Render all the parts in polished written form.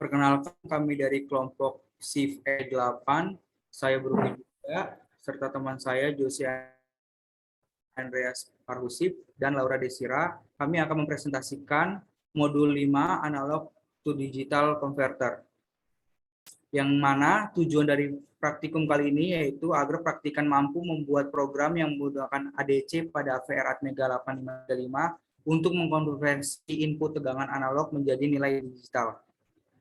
Perkenalkan, kami dari kelompok SIF E8, saya Brumi juga, serta teman saya Josia Andreas Parhusip dan Laura Desira. Kami akan mempresentasikan modul 5 analog to digital converter. Yang mana tujuan dari praktikum kali ini yaitu agar praktikan mampu membuat program yang menggunakan ADC pada AVR Atmega 8535 untuk mengkonversi input tegangan analog menjadi nilai digital.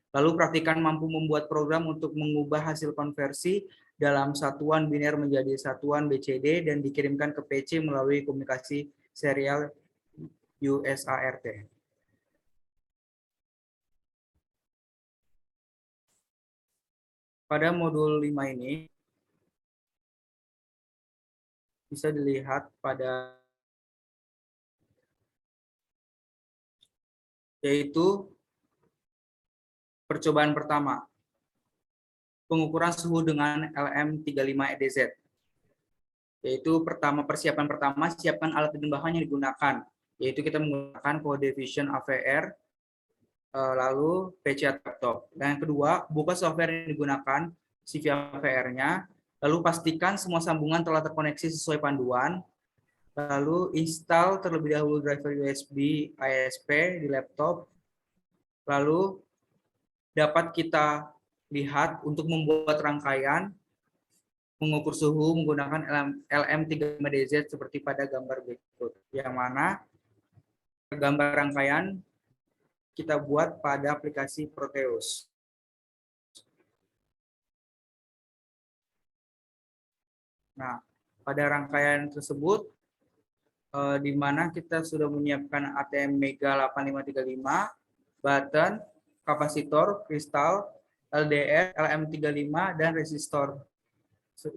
Lalu praktikan mampu membuat program untuk mengubah hasil konversi dalam satuan biner menjadi satuan BCD dan dikirimkan ke PC melalui komunikasi serial USART. Pada modul 5 ini bisa dilihat pada yaitu percobaan pertama, pengukuran suhu dengan LM35EDZ. Yaitu persiapan pertama, siapkan alat dan bahan yang digunakan. Yaitu kita menggunakan Codevision AVR, lalu PC laptop. Dan yang kedua, buka software yang digunakan, CV AVR-nya, lalu pastikan semua sambungan telah terkoneksi sesuai panduan, lalu install terlebih dahulu driver USB ISP di laptop, lalu dapat kita lihat untuk membuat rangkaian mengukur suhu menggunakan LM35DZ seperti pada gambar berikut, yang mana gambar rangkaian kita buat pada aplikasi Proteus. Nah, pada rangkaian tersebut, di mana kita sudah menyiapkan ATM Mega 8535, button, kapasitor, kristal, LDR, LM35, dan resistor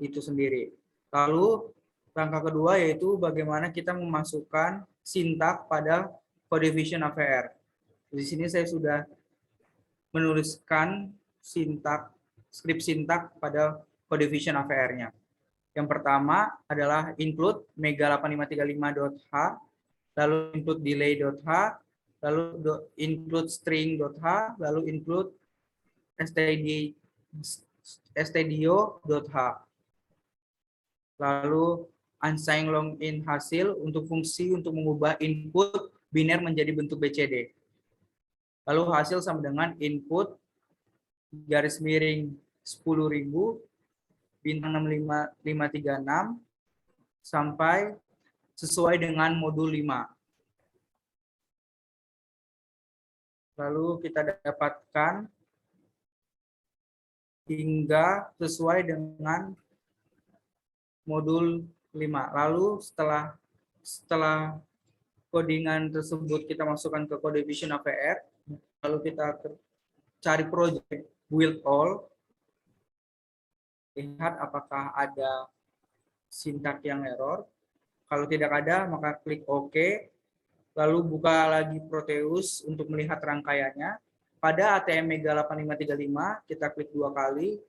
itu sendiri. Lalu, langkah kedua yaitu bagaimana kita memasukkan sintak pada Codevision AVR. Di sini saya sudah menuliskan skrip sintak pada Codevision AVR-nya. Yang pertama adalah include mega8535.h, lalu include delay.h, lalu include string.h, lalu include stdio.h. Lalu unsigned login hasil untuk fungsi untuk mengubah input biner menjadi bentuk BCD. Lalu hasil sama dengan input garis miring 10.000 bintang 65536 sampai sesuai dengan modul 5. Lalu kita dapatkan hingga sesuai dengan modul 5. Lalu setelah codingan tersebut kita masukkan ke Codevision AVR, lalu kita cari project build all, lihat apakah ada sintak yang error. Kalau tidak ada, maka klik OK. Lalu buka lagi Proteus untuk melihat rangkaiannya. Pada ATM Mega 8535, kita klik 2 kali,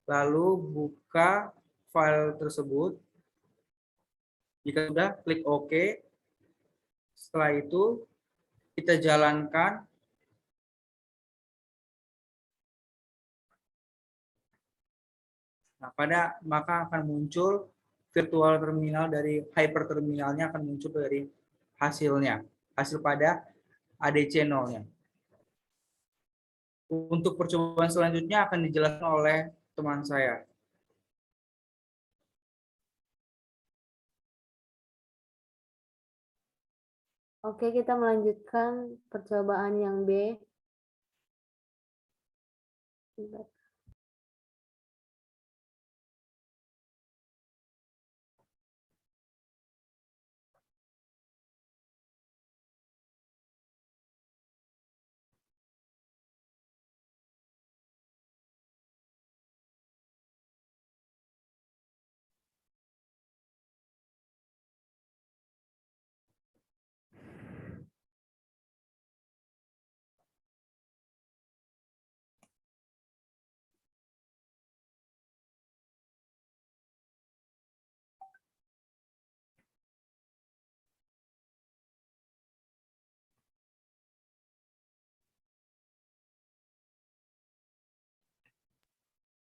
lalu buka file tersebut. Jika sudah, klik OK. Setelah itu, kita jalankan. Nah, maka akan muncul virtual terminal dari hyperterminalnya akan muncul dari hasil pada ADC 0-nya. Untuk percobaan selanjutnya akan dijelaskan oleh teman saya. Oke, kita melanjutkan percobaan yang B.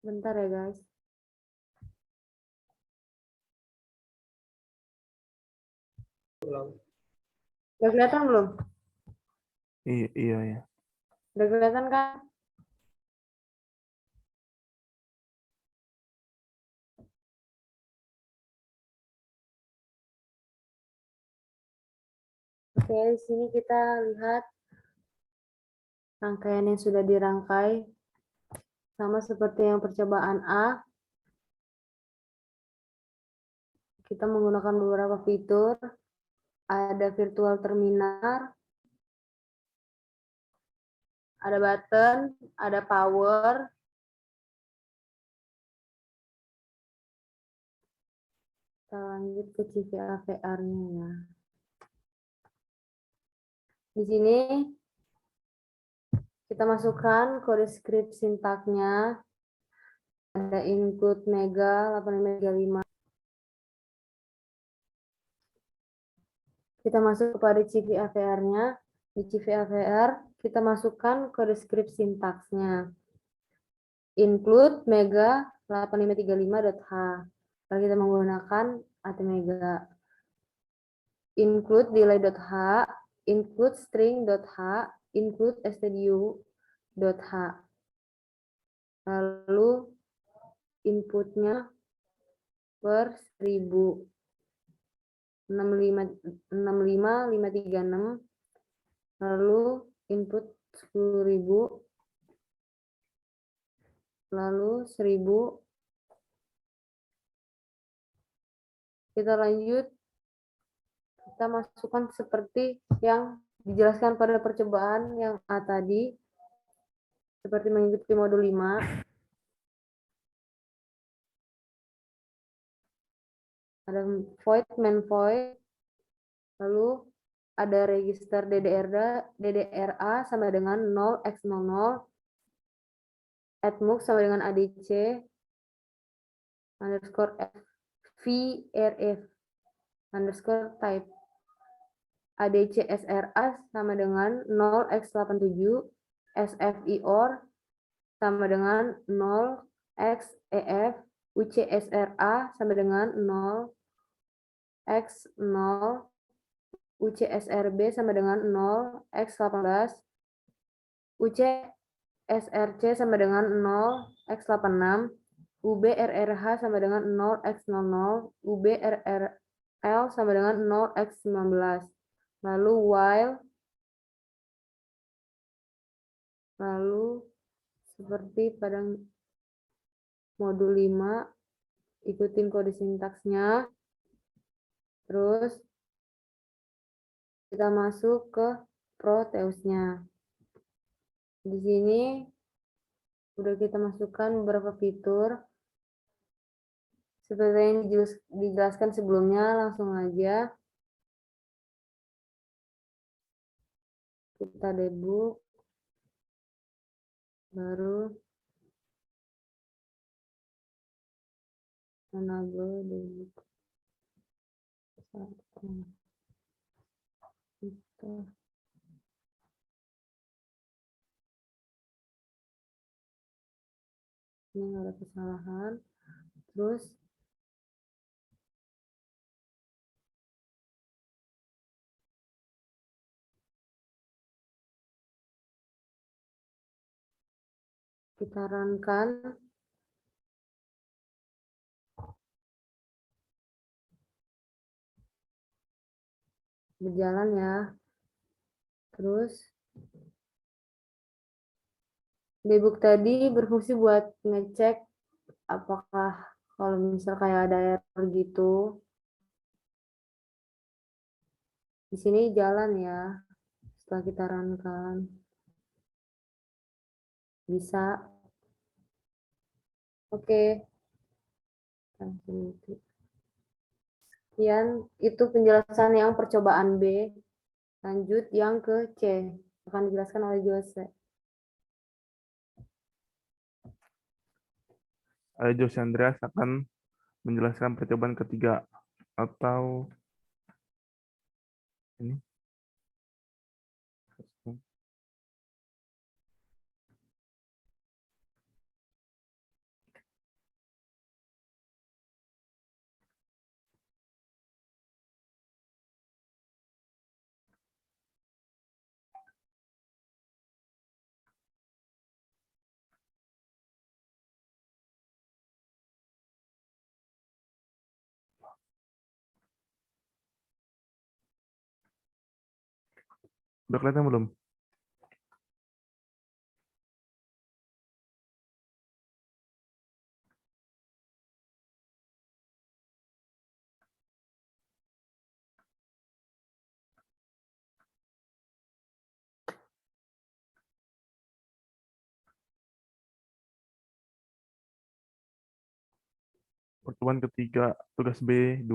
Bentar ya guys. Udah kelihatan belum? Iya, iya ya. Udah kelihatan kan? Oke, di sini kita lihat rangkaian yang sudah dirangkai sama seperti yang percobaan A. Kita menggunakan beberapa fitur. Ada virtual terminal, ada button, ada power. Kita lanjut ke CVA VR-nya ya. Di sini kita masukkan kode script sintaknya. Ada include mega 8535. Kita masuk kepada CVA VR-nya. Di CVA VR kita masukkan kode script sintaksnya. Include mega 8535.h. Lalu kita menggunakan atmega. Include delay.h, include string.h, include stdio.h. Lalu inputnya per 1000. 65536. Lalu input 10.000. Lalu 1000. Kita lanjut. Kita masukkan seperti yang dijelaskan pada percobaan yang A tadi. Seperti mengikuti modul 5. Ada void, main void. Lalu ada register DDRA sama dengan 0x00. Admux sama dengan ADC. Underscore VRF. Underscore type. ADC SRA sama dengan 0x87. SFIOR sama dengan 0xEF. UCSRA sama dengan 0x0. UCSRB sama dengan 0x18. UCSRC sama dengan 0x86. UBRRH sama dengan 0x00. UBRRL sama dengan 0x19. Lalu while. Lalu seperti pada modul 5, ikutin kode sintaksnya. Terus kita masuk ke Proteusnya. Di sini udah kita masukkan beberapa fitur. Seperti yang dijelaskan sebelumnya, langsung aja kita debug. Baru enable debug. Ini nggak ada kesalahan. Terus kita runkan. Berjalan ya. Terus debug tadi berfungsi buat ngecek apakah kalau misal kayak ada error gitu. Di sini jalan ya. Setelah kita runkan. Bisa. Oke. Sekian itu penjelasan yang percobaan B. Lanjut yang ke C. Akan dijelaskan oleh Jose. Jose Andreas akan menjelaskan percobaan ketiga atau ini. Udah kelihatan belum? Percobaan ketiga, tugas B2.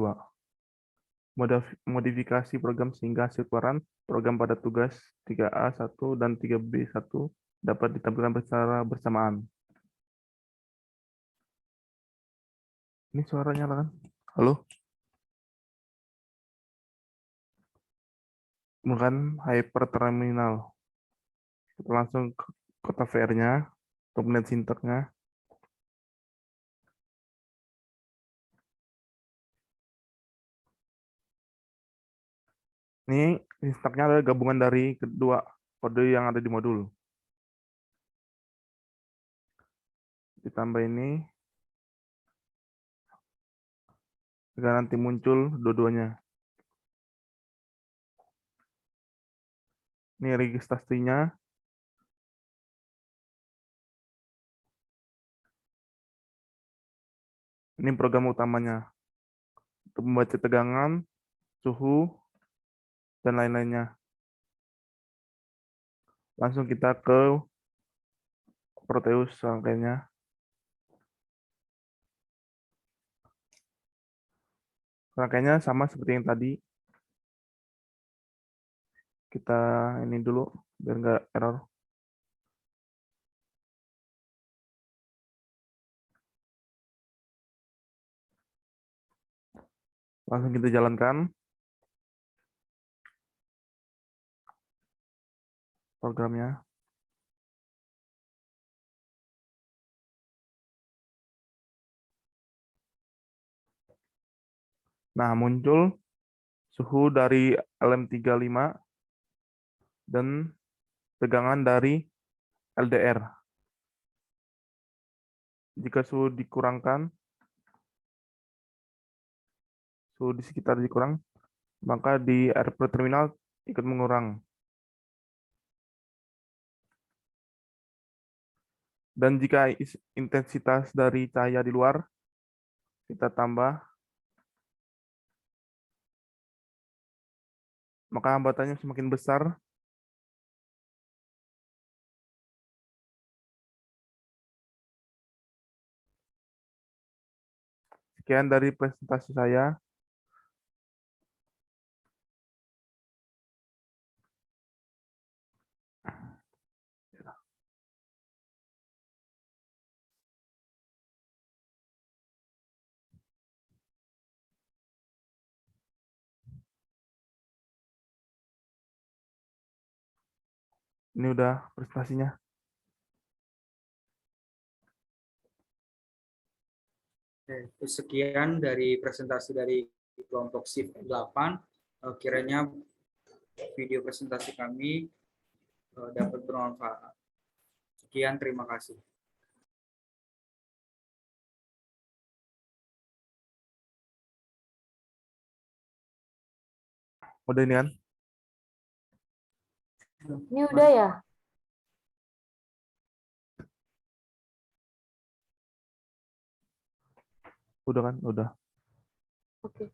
Modifikasi program sehingga hasil keluaran program pada tugas 3A1 dan 3B1 dapat ditampilkan secara bersamaan. Ini suaranya lah kan? Halo? Kemudian hyperterminal. Kita langsung ke kota VR-nya, untuk melihat sintaknya. Ini sintaknya adalah gabungan dari kedua kode yang ada di modul. Ditambah ini, agar nanti muncul dua-duanya. Ini registrasinya. Ini program utamanya. Untuk membaca tegangan, suhu, dan lain-lainnya. Langsung kita ke Proteus rangkaiannya. Rangkaiannya sama seperti yang tadi. Kita ini dulu, biar nggak error. Langsung kita jalankan programnya. Nah, muncul suhu dari LM35 dan tegangan dari LDR. Jika suhu dikurangkan, suhu di sekitar dikurang, maka di air terminal ikut mengurang. Dan jika intensitas dari cahaya di luar, kita tambah, maka hambatannya semakin besar. Sekian dari presentasi saya. Ini udah presentasinya. Oke, sekian dari presentasi dari kelompok SIP 8. Kiranya video presentasi kami dapat bermanfaat. Sekian, terima kasih. Udah ini kan? Ini udah ya? Udah kan? Udah. Oke.